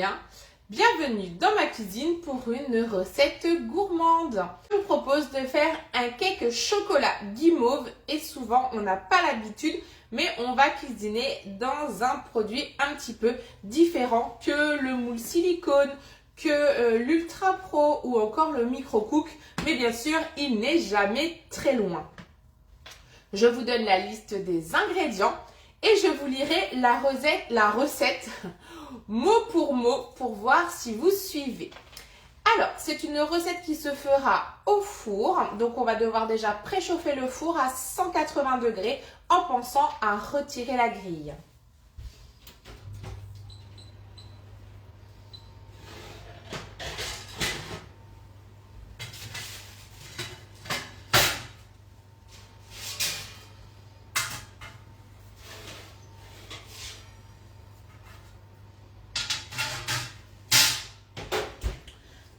bien, bienvenue dans ma cuisine pour une recette gourmande. Je vous propose de faire un cake chocolat guimauve et souvent on n'a pas l'habitude, mais on va cuisiner dans un produit un petit peu différent que le moule silicone, que l'Ultra Pro ou encore le Micro Cook, mais bien sûr il n'est jamais très loin. Je vous donne la liste des ingrédients et je vous lirai la recette mot pour voir si vous suivez. Alors, c'est une recette qui se fera au four. Donc, on va devoir déjà préchauffer le four à 180 degrés en pensant à retirer la grille.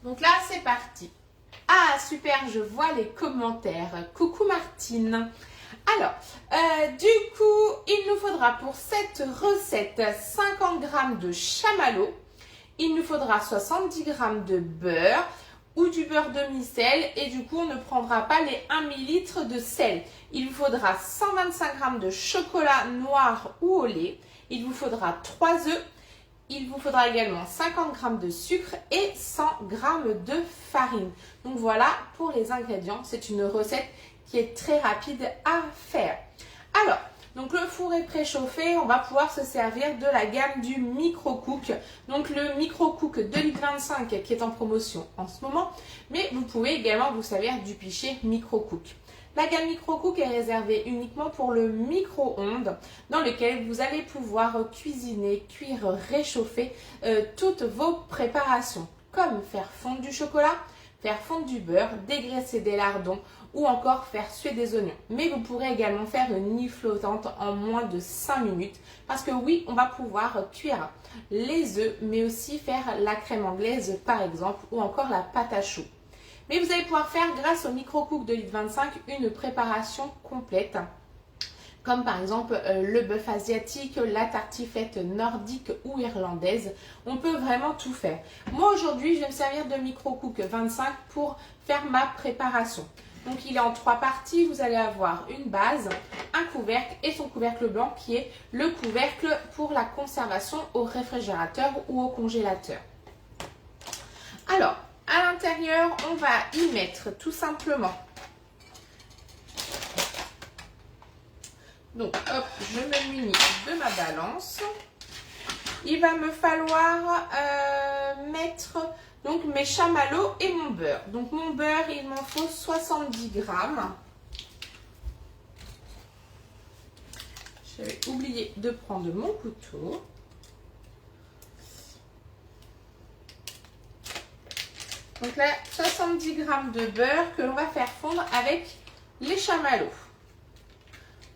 Donc là, c'est parti. Ah, super, je vois les commentaires. Coucou Martine. Alors, du coup, il nous faudra pour cette recette 50 g de chamallow. Il nous faudra 70 g de beurre ou du beurre demi-sel. Et du coup, on ne prendra pas les 1 ml de sel. Il vous faudra 125 g de chocolat noir ou au lait. Il vous faudra 3 œufs. Il vous faudra également 50 g de sucre et 100 g de farine. Donc voilà pour les ingrédients. C'est une recette qui est très rapide à faire. Alors, donc le four est préchauffé. On va pouvoir se servir de la gamme du Micro Cook. Donc le Micro Cook 2,25 litres qui est en promotion en ce moment. Mais vous pouvez également vous servir du pichet Micro Cook. La gamme Micro Cook est réservée uniquement pour le micro-ondes dans lequel vous allez pouvoir cuisiner, cuire, réchauffer toutes vos préparations, comme faire fondre du chocolat, faire fondre du beurre, dégraisser des lardons ou encore faire suer des oignons. Mais vous pourrez également faire une nue flottante en moins de 5 minutes parce que oui, on va pouvoir cuire les œufs mais aussi faire la crème anglaise par exemple ou encore la pâte à choux. Mais vous allez pouvoir faire, grâce au Micro Cook 2,25 litres, une préparation complète. Comme par exemple le bœuf asiatique, la tartiflette nordique ou irlandaise. On peut vraiment tout faire. Moi aujourd'hui, je vais me servir de Micro Cook 25 pour faire ma préparation. Donc il est en 3 parties. Vous allez avoir une base, un couvercle et son couvercle blanc qui est le couvercle pour la conservation au réfrigérateur ou au congélateur. Alors, à l'intérieur, on va y mettre tout simplement. Donc, hop, je me munis de ma balance. Il va me falloir mettre donc mes chamallows et mon beurre. Donc, mon beurre, il m'en faut 70 g. J'avais oublié de prendre mon couteau. Donc là, 70 g de beurre que l'on va faire fondre avec les chamallows.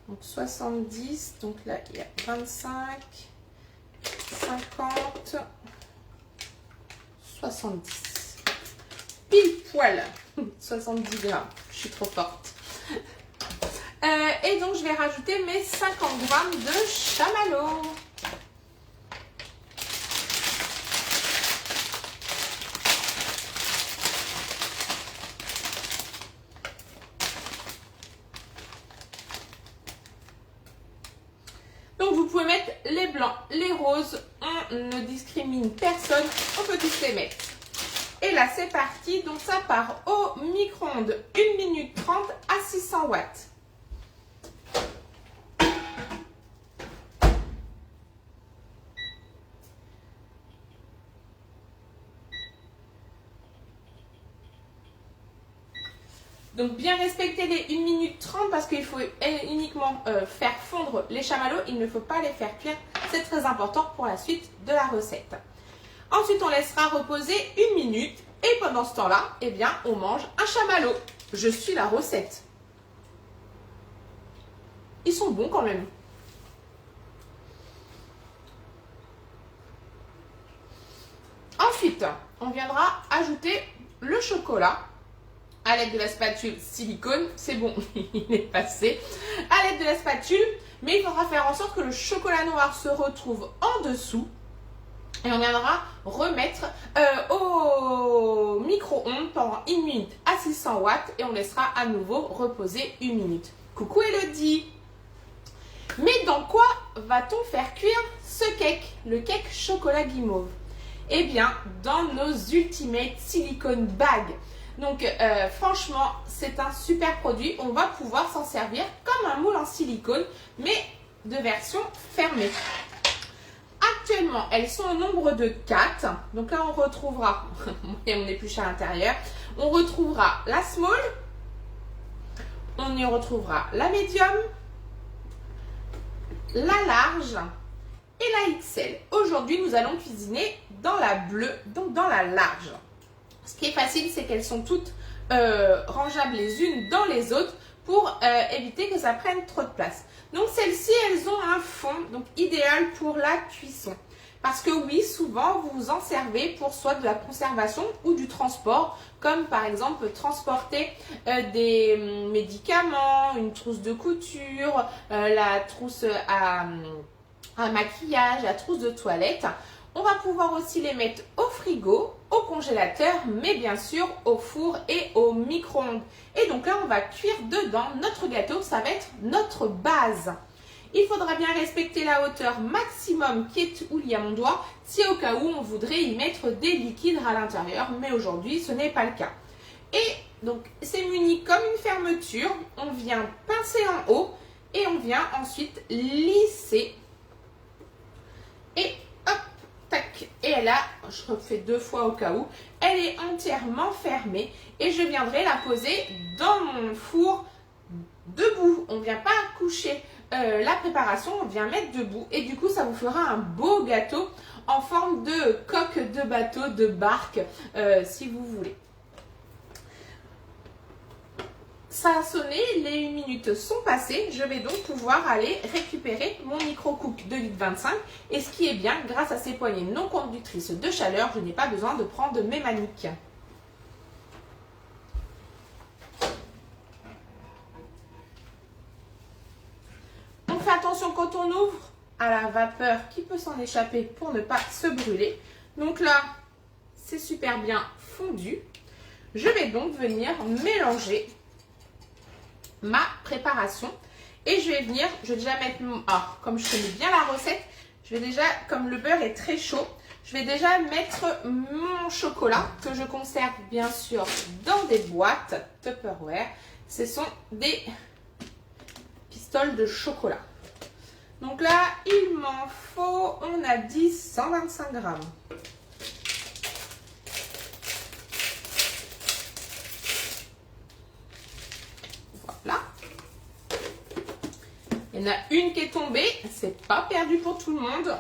Donc 70, donc là il y a 25, 50, 70. Pile poil, 70 g, je suis trop forte. Et donc je vais rajouter mes 50 g de chamallows. Donc vous pouvez mettre les blancs, les roses, on ne discrimine personne, on peut tous les mettre. Et là c'est parti, donc ça part au micro-ondes 1 minute 30 à 600 watts. Donc bien respecter les 1 minute 30 parce qu'il faut uniquement faire fondre les chamallows. Il ne faut pas les faire cuire. C'est très important pour la suite de la recette. Ensuite, on laissera reposer 1 minute. Et pendant ce temps-là, eh bien, on mange un chamallow. Je suis la recette. Ils sont bons quand même. Ensuite, on viendra ajouter le chocolat. À l'aide de la spatule silicone, c'est bon, il est passé. À l'aide de la spatule, mais il faudra faire en sorte que le chocolat noir se retrouve en dessous Et on viendra remettre au micro-ondes pendant 1 minute à 600 watts et on laissera à nouveau reposer 1 minute. Coucou Elodie! Mais dans quoi va-t-on faire cuire ce cake, le cake chocolat guimauve? Eh bien, dans nos Ultimate Silicone Bags. Donc, franchement, c'est un super produit. On va pouvoir s'en servir comme un moule en silicone, mais de version fermée. Actuellement, elles sont au nombre de 4. Donc là, on retrouvera, et on épluche à l'intérieur, on retrouvera la small, on y retrouvera la medium, la large et la XL. Aujourd'hui, nous allons cuisiner dans la bleue, donc dans la large. Ce qui est facile, c'est qu'elles sont toutes rangeables les unes dans les autres pour éviter que ça prenne trop de place. Donc celles-ci, elles ont un fond donc idéal pour la cuisson. Parce que oui, souvent, vous vous en servez pour soit de la conservation ou du transport, comme par exemple transporter des médicaments, une trousse de couture, la trousse à maquillage, la trousse de toilette. On va pouvoir aussi les mettre au frigo, au congélateur, mais bien sûr au four et au micro-ondes. Et donc là, on va cuire dedans notre gâteau, ça va être notre base. Il faudra bien respecter la hauteur maximum qui est où il y a mon doigt, si au cas où on voudrait y mettre des liquides à l'intérieur, mais aujourd'hui ce n'est pas le cas. Et donc c'est muni comme une fermeture, on vient pincer en haut et on vient ensuite lisser. Et hop, tac, et elle a, je refais 2 fois au cas où, elle est entièrement fermée et je viendrai la poser dans mon four debout. On ne vient pas coucher la préparation, on vient mettre debout et du coup ça vous fera un beau gâteau en forme de coque de bateau, de barque si vous voulez. Ça a sonné, les 1 minute sont passées, je vais donc pouvoir aller récupérer mon micro-cook de 1,25 litre et ce qui est bien, grâce à ces poignées non conductrices de chaleur, je n'ai pas besoin de prendre mes maniques. On fait attention quand on ouvre à la vapeur qui peut s'en échapper pour ne pas se brûler. Donc là, c'est super bien fondu. Je vais donc venir mélanger ma préparation et je vais déjà mettre comme je connais bien la recette, je vais déjà, comme le beurre est très chaud, je vais déjà mettre mon chocolat que je conserve bien sûr dans des boîtes Tupperware. Ce sont des pistoles de chocolat. Donc là, il m'en faut, on a dit 125 grammes. Voilà. Il y en a une qui est tombée, c'est pas perdu pour tout le monde.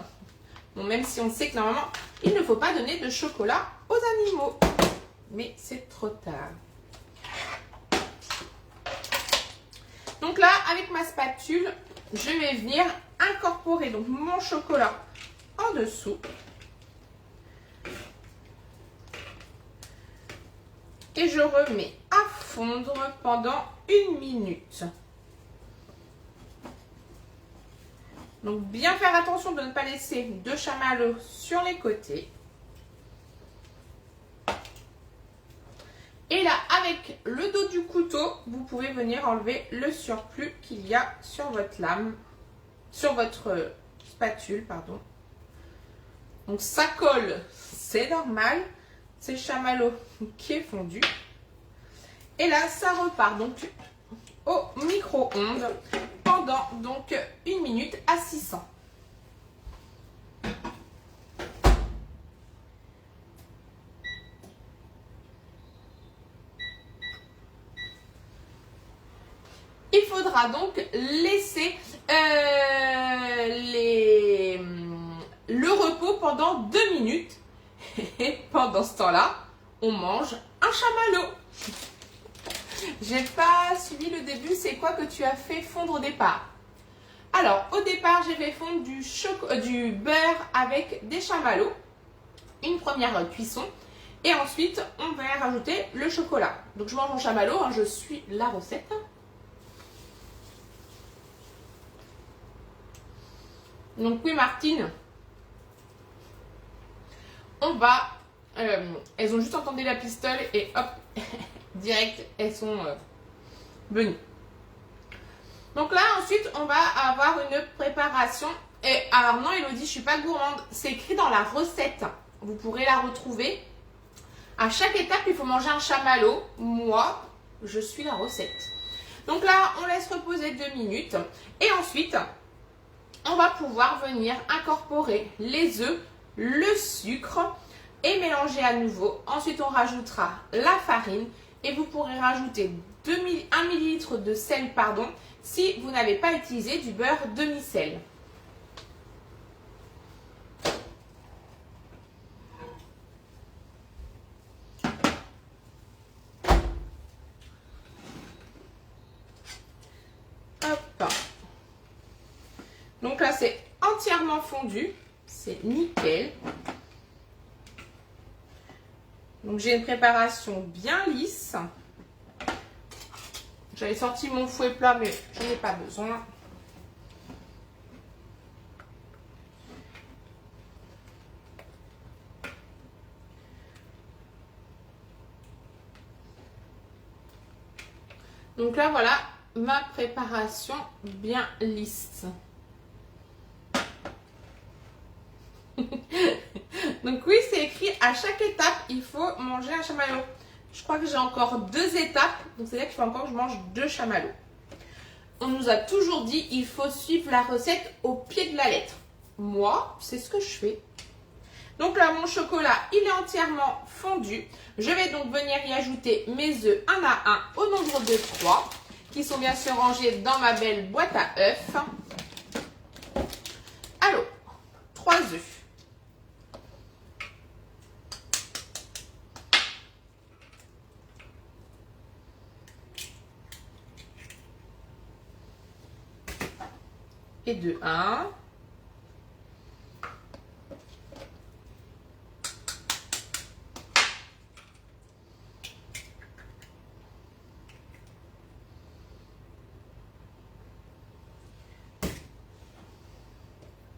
Bon, même si on sait que normalement, il ne faut pas donner de chocolat aux animaux. Mais c'est trop tard. Donc là, avec ma spatule, je vais venir incorporer donc mon chocolat en dessous. Et je remets à fondre pendant 1 minute. Donc bien faire attention de ne pas laisser de chamallow sur les côtés. Et là, avec le dos du couteau, vous pouvez venir enlever le surplus qu'il y a sur votre lame, sur votre spatule, pardon. Donc ça colle, c'est normal. C'est le chamallow qui est fondu. Et là, ça repart donc au micro-ondes pendant donc 1 minute à 600. Il faudra donc laisser le repos pendant 2 minutes. Et pendant ce temps-là, on mange un chamallow. J'ai pas suivi le début, c'est quoi que tu as fait fondre au départ? Alors, au départ, j'ai fait fondre du beurre avec des chamallows. Une première cuisson. Et ensuite, on va rajouter le chocolat. Donc, je mange mon chamallow, je suis la recette. Donc oui, Martine. on va... elles ont juste entendu la pistole et hop, direct, elles sont venues. Donc là, ensuite, on va avoir une préparation. Et alors non, Elodie, je ne suis pas gourmande. C'est écrit dans la recette. Vous pourrez la retrouver. À chaque étape, il faut manger un chamallow. Moi, je suis la recette. Donc là, on laisse reposer 2 minutes. Et ensuite, on va pouvoir venir incorporer les œufs, le sucre et mélanger à nouveau. Ensuite, on rajoutera la farine et vous pourrez rajouter 1 ml de sel, si vous n'avez pas utilisé du beurre demi-sel. Hop. Donc là, c'est entièrement fondu. C'est nickel. Donc j'ai une préparation bien lisse. J'avais sorti mon fouet plat, mais je n'ai pas besoin. Donc là, voilà ma préparation bien lisse. Donc oui, c'est écrit à chaque étape, il faut manger un chamallow. Je crois que j'ai encore 2 étapes, donc c'est-à-dire qu'il faut encore que je mange 2 chamallows. On nous a toujours dit, il faut suivre la recette au pied de la lettre. Moi, c'est ce que je fais. Donc là, mon chocolat, il est entièrement fondu. Je vais donc venir y ajouter mes œufs un à un au nombre de 3, qui sont bien sûr rangés dans ma belle boîte à œufs. Alors, 3 œufs. Et de 1.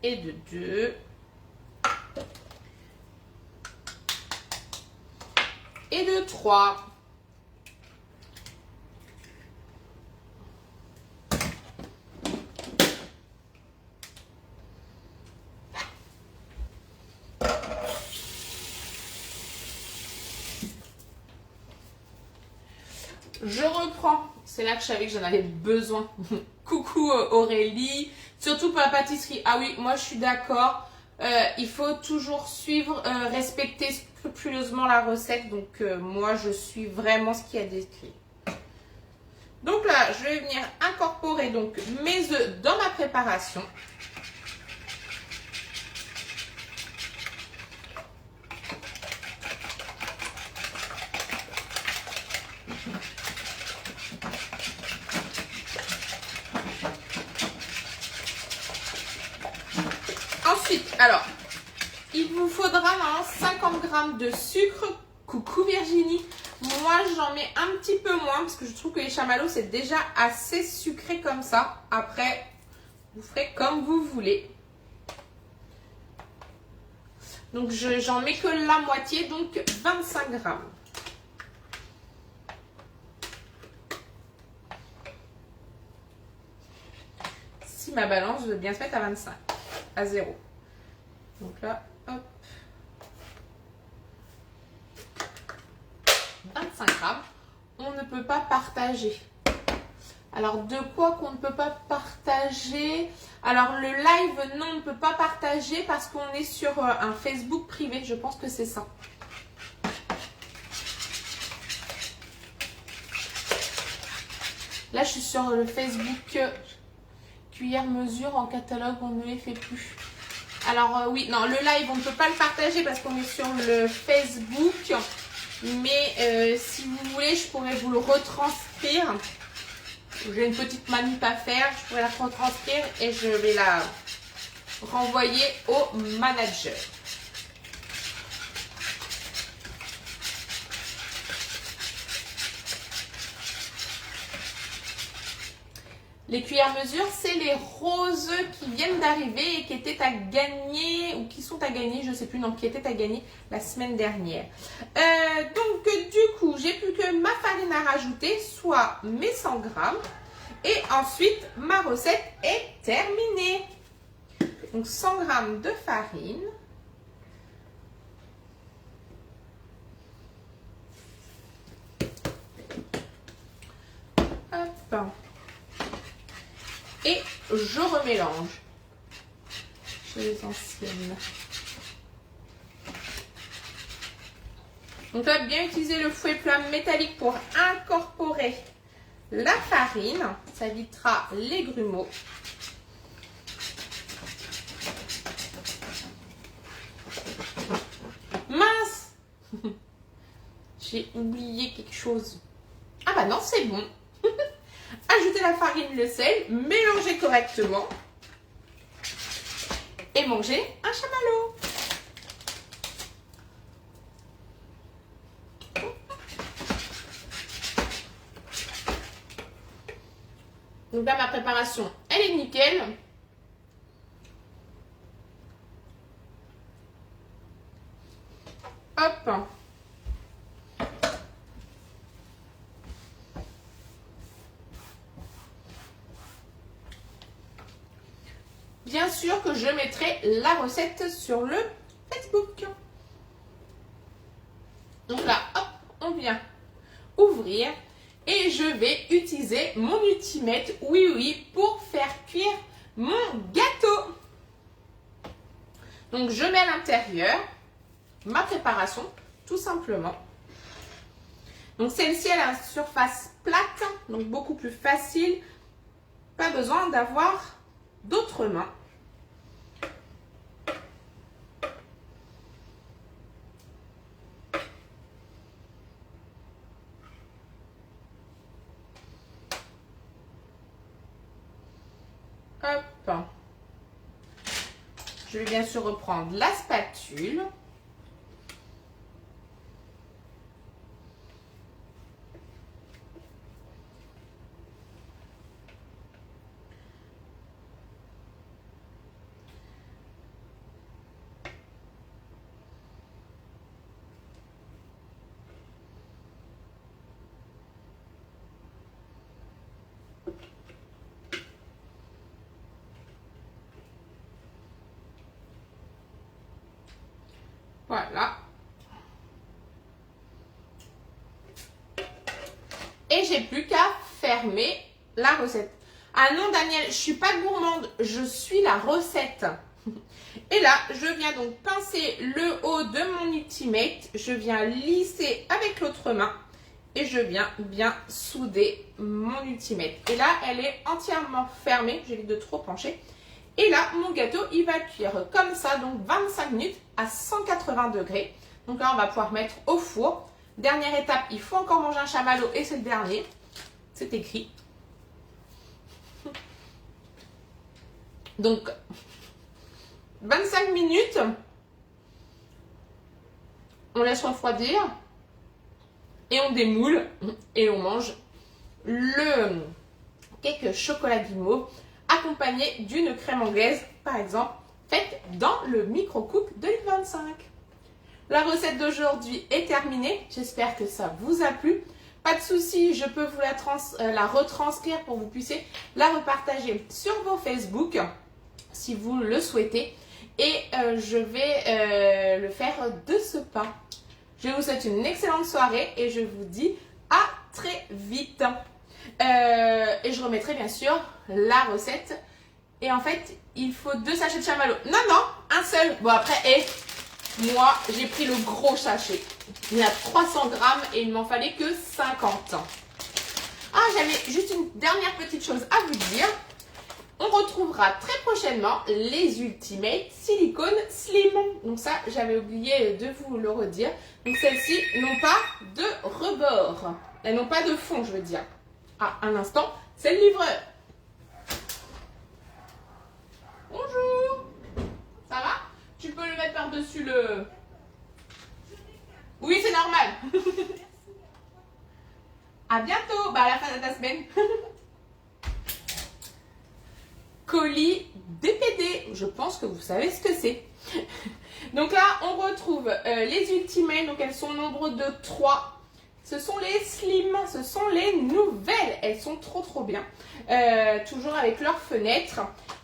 Et de 2. Et de 3. Je reprends, c'est là que je savais que j'en avais besoin. Coucou Aurélie, surtout pour la pâtisserie. Ah oui, moi je suis d'accord, il faut toujours suivre, respecter scrupuleusement la recette. Donc moi je suis vraiment ce qu'il y a décrit. Donc là, je vais venir incorporer donc mes œufs dans ma préparation. Ensuite, alors, il vous faudra 50 g de sucre. Coucou Virginie. Moi, j'en mets un petit peu moins parce que je trouve que les chamallows, c'est déjà assez sucré comme ça. Après, vous ferez comme vous voulez. Donc, j'en mets que la moitié, donc 25 g. Si ma balance veut bien se mettre à 25, à 0. Donc là, hop. 25 g. On ne peut pas partager. Alors, de quoi qu'on ne peut pas partager? Alors, le live, non, on ne peut pas partager parce qu'on est sur un Facebook privé. Je pense que c'est ça. Là, je suis sur le Facebook cuillère mesure en catalogue, on ne les fait plus. Alors, oui, non, le live, on ne peut pas le partager parce qu'on est sur le Facebook. Mais si vous voulez, je pourrais vous le retranscrire. J'ai une petite manip à faire, je pourrais la retranscrire et je vais la renvoyer au manager. Les cuillères mesure, c'est les roses qui viennent d'arriver et qui étaient à gagner, ou qui sont à gagner, je ne sais plus, non, qui étaient à gagner la semaine dernière. Donc, du coup, j'ai plus que ma farine à rajouter, soit mes 100 grammes. Et ensuite, ma recette est terminée. Donc, 100 grammes de farine. Hop. Et je remélange. Chez les anciennes. Donc, on va bien utiliser le fouet plat métallique pour incorporer la farine. Ça évitera les grumeaux. Mince! J'ai oublié quelque chose. Ah bah non, c'est bon. Ajoutez la farine, le sel, mélangez correctement et mangez un chamallow. Donc là, ma préparation, elle est nickel. Hop. Bien sûr que je mettrai la recette sur le Facebook. Donc là, hop, on vient ouvrir et je vais utiliser mon Ultimate Oui pour faire cuire mon gâteau. Donc je mets à l'intérieur ma préparation, tout simplement. Donc celle-ci, elle a une surface plate, donc beaucoup plus facile. Pas besoin d'avoir d'autres mains. Hop. Je vais bien sûr reprendre la spatule. Voilà. Et j'ai plus qu'à fermer la recette. Ah non Daniel, je suis pas gourmande, je suis la recette. Et là, je viens donc pincer le haut de mon Ultimate. Je viens lisser avec l'autre main. Et je viens bien souder mon Ultimate. Et là, elle est entièrement fermée. J'évite de trop pencher. Et là, mon gâteau, il va cuire comme ça, donc 25 minutes à 180 degrés. Donc là, on va pouvoir mettre au four. Dernière étape, il faut encore manger un chamallow et c'est le dernier. C'est écrit. Donc, 25 minutes. On laisse refroidir. Et on démoule et on mange le cake chocolat guimauve accompagné d'une crème anglaise, par exemple, faite dans le micro-cook 2025. La recette d'aujourd'hui est terminée. J'espère que ça vous a plu. Pas de souci, je peux vous la retranscrire pour que vous puissiez la repartager sur vos Facebook si vous le souhaitez. Et je vais le faire de ce pas. Je vous souhaite une excellente soirée et je vous dis à très vite. Et je remettrai bien sûr la recette. Et en fait, il faut 2 sachets de chamallow. Non, non, un seul. Bon après, moi, j'ai pris le gros sachet. Il y a 300 grammes et il m'en fallait que 50. Ah, j'avais juste une dernière petite chose à vous dire. On retrouvera très prochainement les Ultimate Silicone Slim. Donc ça, j'avais oublié de vous le redire. Donc celles-ci n'ont pas de rebord. Elles n'ont pas de fond, je veux dire. Ah, un instant, c'est le livreur. Bonjour. Ça va? Tu peux le mettre par-dessus le... Oui, c'est normal. À bientôt. Bah, à la fin de la semaine. colis DPD. Je pense que vous savez ce que c'est. Donc là, on retrouve les Ultimates. Donc elles sont au nombre de 3. Ce sont les Slim, ce sont les nouvelles. Elles sont trop bien. Toujours avec leurs fenêtres.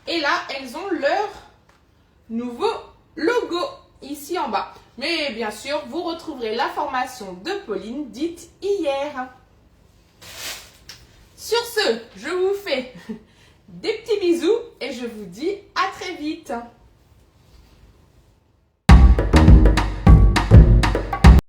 Et là, elles ont leur nouveau logo ici en bas. Mais bien sûr, vous retrouverez la formation de Pauline dite hier. Sur ce, je vous fais des petits bisous et je vous dis à très vite.